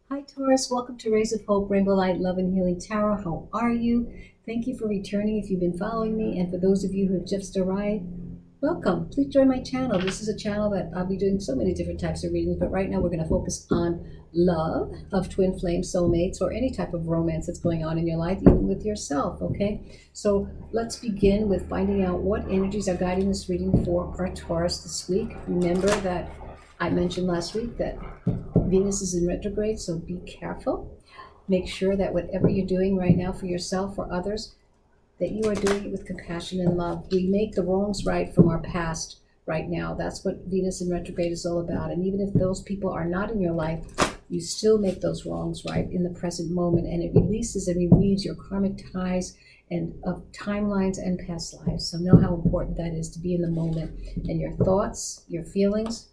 Hi, Taurus. Welcome to Rays of Hope, Rainbow Light, Love and Healing Tarot. How are you? Thank you for returning if you've been following me. And for those of you who have just arrived, welcome. Please join my channel. This is a channel that I'll be doing so many different types of readings, but right now we're going to focus on love of twin flame soulmates or any type of romance that's going on in your life, even with yourself, okay? So let's begin with finding out what energies are guiding this reading for our Taurus this week. Remember that I mentioned last week that Venus is in retrograde, so be careful. Make sure that whatever you're doing right now for yourself or others, that you are doing it with compassion and love. We make the wrongs right from our past right now. That's what Venus in retrograde is all about. And even if those people are not in your life, you still make those wrongs right in the present moment. And it releases and relieves your karmic ties and of timelines and past lives. So know how important that is to be in the moment. And your thoughts, your feelings,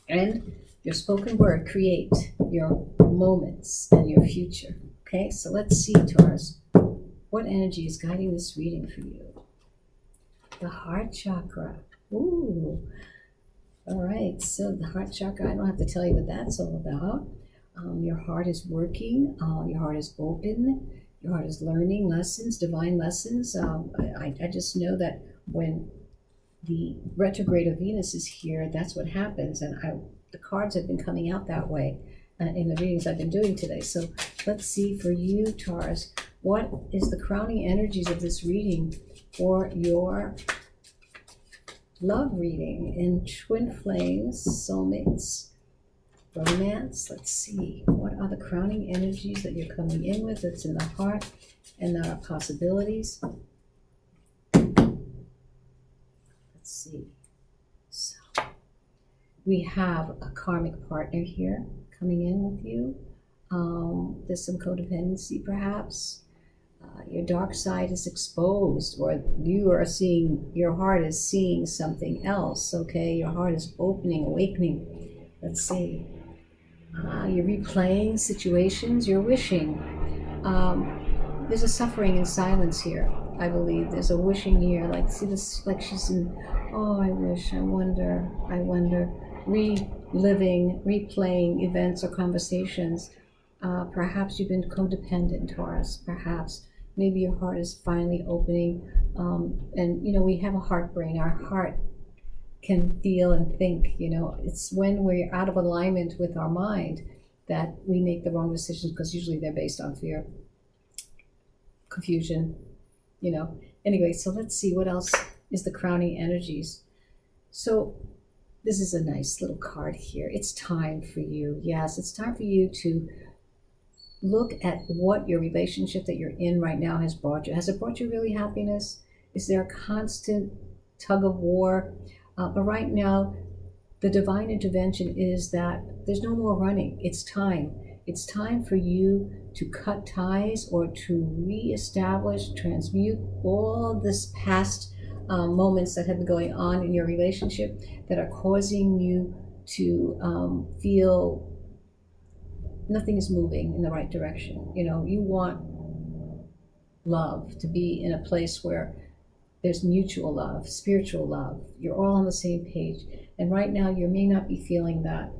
and your spoken word create your moments and your future. Okay, so let's see, Taurus, what energy is guiding this reading for you? The heart chakra. Ooh. All right, so the heart chakra, I don't have to tell you what that's all about. Your heart is working, your heart is open, your heart is learning lessons, divine lessons. I just know that when the retrograde of Venus is here, that's what happens. And the cards have been coming out that way in the readings I've been doing today. So let's see for you, Taurus, what is the crowning energies of this reading for your love reading in twin flames, soulmates, romance? Let's see. What are the crowning energies that you're coming in with that's in the heart and there are possibilities? Let's see. So we have a karmic partner here coming in with you. There's some codependency, perhaps. Your dark side is exposed, or you are seeing, your heart is seeing something else, okay? Your heart is opening, awakening. Let's see. You're replaying situations, you're wishing. There's a suffering in silence here, I believe. There's a wishing here, like, see this, like she's in, oh, I wish, I wonder, reliving, replaying events or conversations. Perhaps you've been codependent, Taurus, perhaps. Maybe your heart is finally opening. And, you know, we have a heart brain. Our heart can feel and think, you know. It's when we're out of alignment with our mind that we make the wrong decisions, because usually they're based on fear, confusion, you know. Anyway, so let's see what else is the crowning energies. So this is a nice little card here. It's time for you. Yes, it's time for you to look at what your relationship that you're in right now has brought you. Has it brought you really happiness? Is there a constant tug of war? But right now, the divine intervention is that there's no more running. It's time. It's time for you to cut ties or to reestablish, transmute all this past moments that have been going on in your relationship that are causing you to feel nothing is moving in the right direction. You know, you want love to be in a place where there's mutual love, spiritual love. You're all on the same page. And right now you may not be feeling that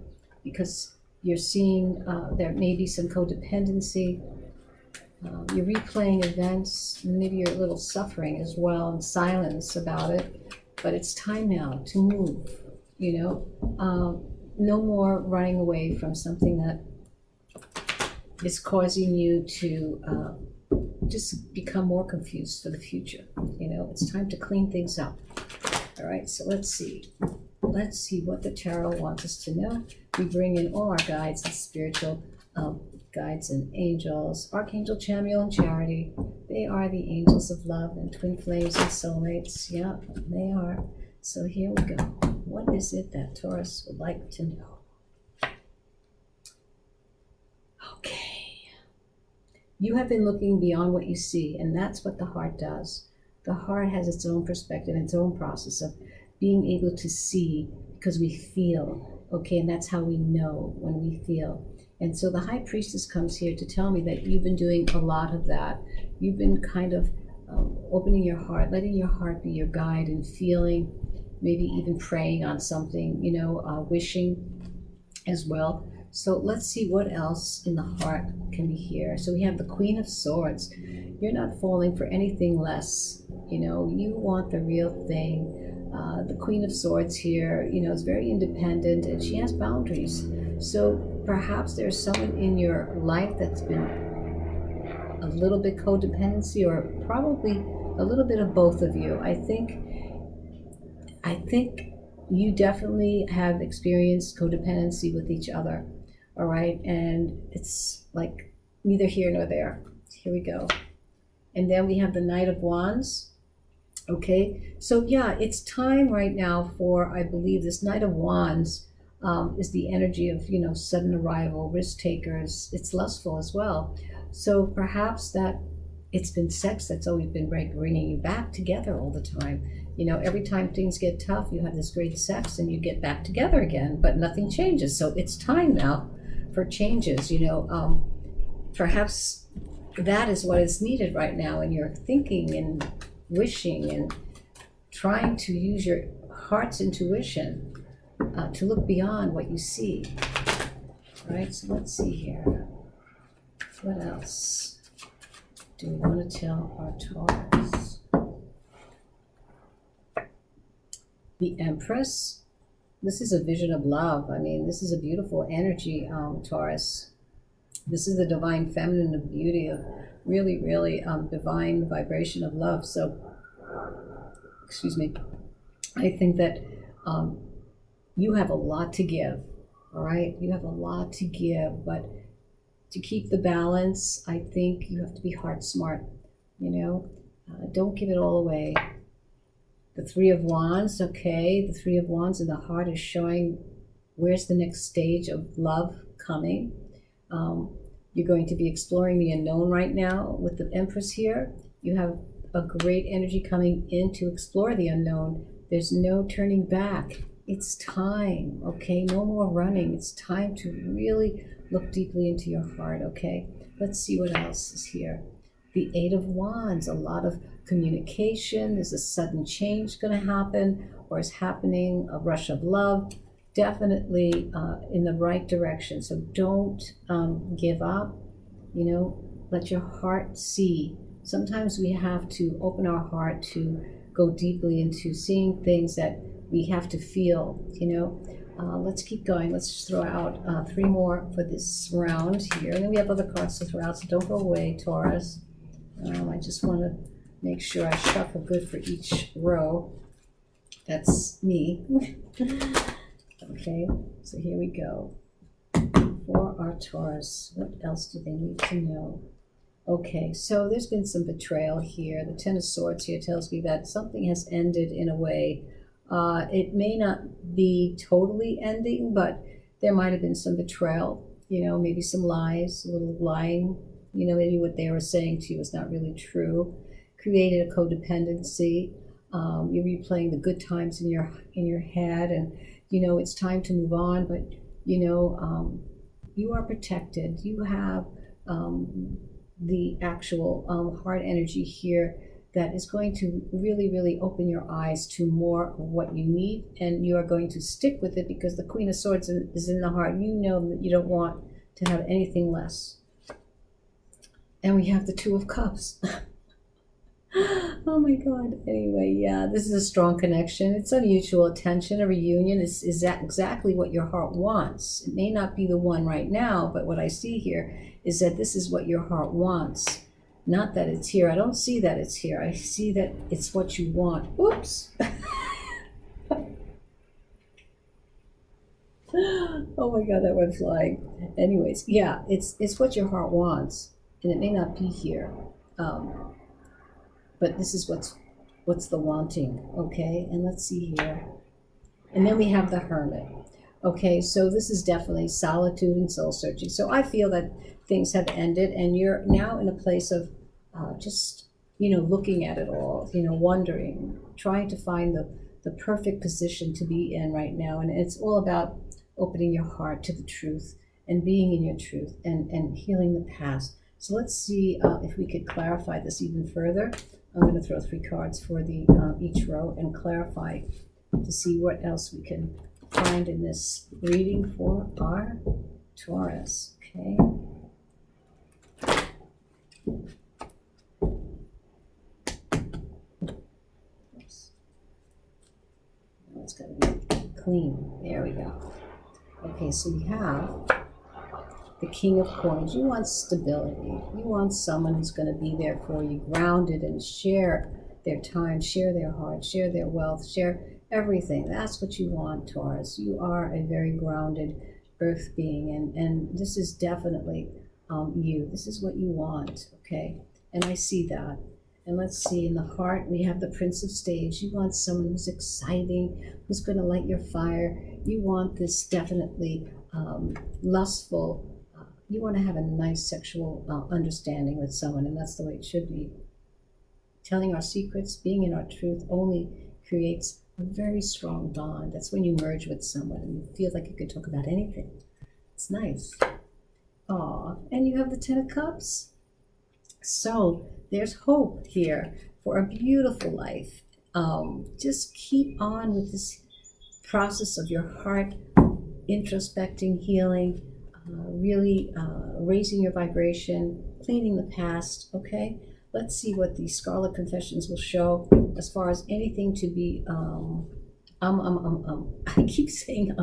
because you're seeing there may be some codependency. You're replaying events, and maybe you're a little suffering as well in silence about it. But it's time now to move, you know. No more running away from something that is causing you to just become more confused for the future. You know, it's time to clean things up. All right, so let's see. Let's see what the tarot wants us to know. We bring in all our guides and spiritual guides and angels, Archangel Chamuel and Charity. They are the angels of love and twin flames and soulmates. Yeah, they are. So here we go. What is it that Taurus would like to know? Okay. You have been looking beyond what you see, and that's what the heart does. The heart has its own perspective, its own process of being able to see because we feel, okay, and that's how we know when we feel. And so the High Priestess comes here to tell me that you've been doing a lot of that. You've been kind of opening your heart, letting your heart be your guide and feeling, maybe even praying on something, you know, wishing as well. So let's see what else in the heart can be here. So we have the Queen of Swords. You're not falling for anything less. You know, you want the real thing. The Queen of Swords here, you know, is very independent and she has boundaries. So perhaps there's someone in your life that's been a little bit codependency, or probably a little bit of both of you. I think you definitely have experienced codependency with each other. All right, and it's like neither here nor there. Here we go. And then we have the Knight of Wands. Okay, so yeah, it's time right now for, I believe, this Knight of Wands is the energy of, you know, sudden arrival, risk takers. It's lustful as well. So perhaps that it's been sex that's always been bringing you back together all the time. You know, every time things get tough, you have this great sex and you get back together again, but nothing changes. So it's time now for changes, you know. Perhaps that is what is needed right now, and you're thinking and wishing and trying to use your heart's intuition to look beyond what you see. All right, so let's see here. What else do we want to tell our Taurus? The Empress. This is a vision of love. I mean, this is a beautiful energy, Taurus. This is the divine feminine of beauty, of really, really divine vibration of love. So, excuse me, I think that you have a lot to give, all right? You have a lot to give, but to keep the balance, I think you have to be heart smart, you know? Don't give it all away. The Three of Wands, okay, the Three of Wands in the heart is showing where's the next stage of love coming. You're going to be exploring the unknown right now with the Empress here. You have a great energy coming in to explore the unknown. There's no turning back. It's time, okay? No more running. It's time to really look deeply into your heart, okay? Let's see what else is here. The Eight of Wands, a lot of communication. There's a sudden change going to happen, or is happening, a rush of love. Definitely in the right direction. So don't give up, you know, let your heart see. Sometimes we have to open our heart to go deeply into seeing things that we have to feel, you know. Let's keep going. Let's just throw out 3 more for this round here. And then we have other cards to throw out, so don't go away, Taurus. I just want to make sure I shuffle good for each row. That's me. Okay, so here we go. For our Taurus, what else do they need to know? Okay, so there's been some betrayal here. The Ten of Swords here tells me that something has ended in a way. It may not be totally ending, but there might have been some betrayal, you know, maybe some lies, a little lying, you know, maybe what they were saying to you was not really true. Created a codependency. You're replaying the good times in your head, and you know, it's time to move on, but, you know, you are protected. You have the actual heart energy here that is going to really, really open your eyes to more of what you need, and you are going to stick with it because the Queen of Swords is in the heart. You know that you don't want to have anything less. And we have the Two of Cups. Oh my God. Anyway, yeah, this is a strong connection. It's a mutual attention. A reunion is that exactly what your heart wants. It may not be the one right now, but what I see here is that this is what your heart wants. Not that it's here. I don't see that it's here. I see that it's what you want. Oops. Oh my God, that went flying. Anyways, yeah, it's what your heart wants, and it may not be here. But this is what's the wanting, okay? And let's see here. And then we have the Hermit. Okay, so this is definitely solitude and soul searching. So I feel that things have ended, and you're now in a place of just, you know, looking at it all, you know, wondering, trying to find the perfect position to be in right now. And it's all about opening your heart to the truth and being in your truth and healing the past. So let's see if we could clarify this even further. I'm going to throw 3 cards for the each row and clarify to see what else we can find in this reading for our Taurus, okay? Oops. Oh, it's got to be clean. There we go. Okay, so we have the King of Coins. You want stability. You want someone who's going to be there for you, grounded, and share their time, share their heart, share their wealth, share everything. That's what you want, Taurus. You are a very grounded earth being, and this is definitely you. This is what you want, okay? And I see that. And let's see, in the heart, we have the Prince of Stage. You want someone who's exciting, who's going to light your fire. You want this definitely lustful. You want to have a nice sexual understanding with someone, and that's the way it should be. Telling our secrets, being in our truth, only creates a very strong bond. That's when you merge with someone and you feel like you can talk about anything. It's nice. Aw, and you have the Ten of Cups. So there's hope here for a beautiful life. Just keep on with this process of your heart introspecting, healing, really raising your vibration, cleaning the past, okay? Let's see what the Scarlet Confessions will show as far as anything to be, I keep saying,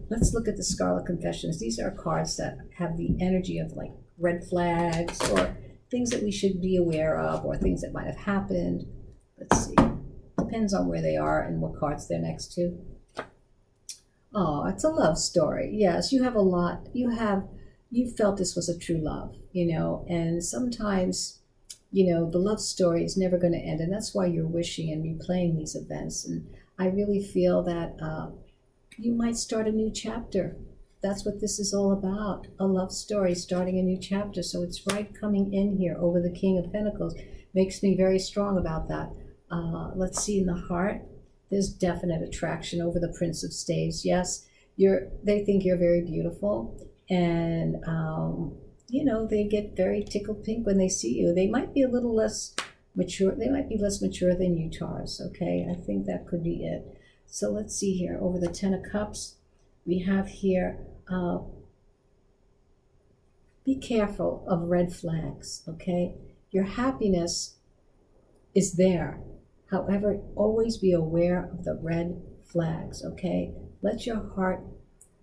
Let's look at the Scarlet Confessions. These are cards that have the energy of like red flags or things that we should be aware of or things that might have happened. Let's see. Depends on where they are and what cards they're next to. Oh, it's a love story. Yes, you have a lot. You felt this was a true love, you know, and sometimes, you know, the love story is never going to end. And that's why you're wishing and replaying these events. And I really feel that you might start a new chapter. That's what this is all about, a love story, starting a new chapter. So it's right coming in here over the King of Pentacles. Makes me very strong about that. Let's see, in the heart, there's definite attraction over the Prince of Staves. Yes, they think you're very beautiful, and you know, they get very tickled pink when they see you. They might be a little less mature. They might be less mature than you, Taurus. Okay, I think that could be it. So let's see here, over the Ten of Cups, we have here, be careful of red flags, okay? Your happiness is there. However, always be aware of the red flags, okay? Let your heart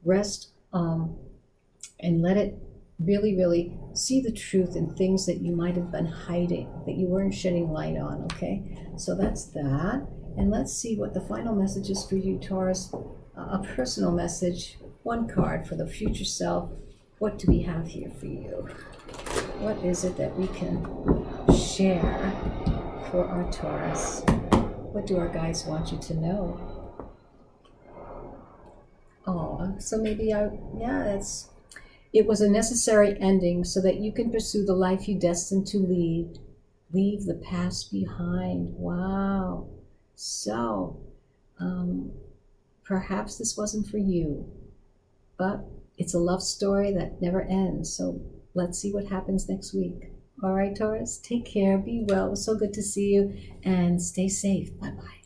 rest and let it really, really see the truth in things that you might have been hiding, that you weren't shedding light on, okay? So that's that. And let's see what the final message is for you, Taurus. A personal message, one card for the future self. What do we have here for you? What is it that we can share for our Taurus? What do our guides want you to know? Oh, so maybe it was a necessary ending so that you can pursue the life you destined to lead. Leave the past behind. Wow. So, perhaps this wasn't for you, but it's a love story that never ends. So let's see what happens next week. All right, Taurus, take care, be well. It was so good to see you, and stay safe. Bye-bye.